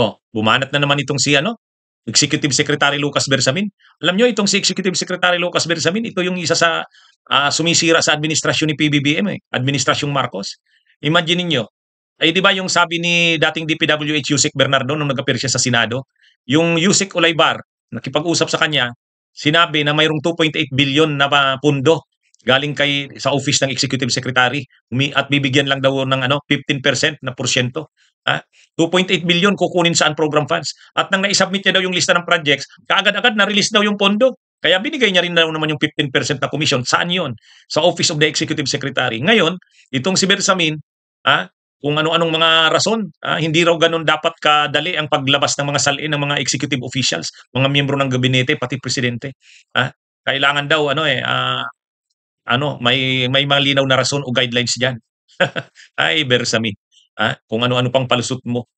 Oh, bumanat na naman itong si ano, Executive Secretary Lucas Bersamin. Alam niyo itong si Executive Secretary Lucas Bersamin, ito yung isa sa, sumisira sa administrasyon ni PBBM, eh, Administrasyong Marcos. Imagine ninyo, ay 'di ba yung sabi ni dating DPWH Yusek Bernardo nung nag-appear siya sa Senado, yung Yusek Olaybar, nakipag-usap sa kanya, sinabi na mayroong 2.8 billion na pondo galing sa office ng Executive Secretary at bibigyan lang daw ng ano 15% na porsyento. 2.8 billion kukunin saan program funds. At nang na-submit niya daw yung lista ng projects, kaagad-agad na-release daw yung pondo. Kaya binigay niya rin daw naman yung 15% na commission. Saan yon? Sa Office of the Executive Secretary. Ngayon, itong si Bersamin, ah, kung ano-anong mga rason, hindi raw ganun dapat kadali ang paglabas ng mga salin ng mga executive officials, mga miyembro ng gabinete, pati presidente. Kailangan daw may malinaw na rason o guidelines diyan. Ay, Bersamin, kung ano-ano pang palusot mo.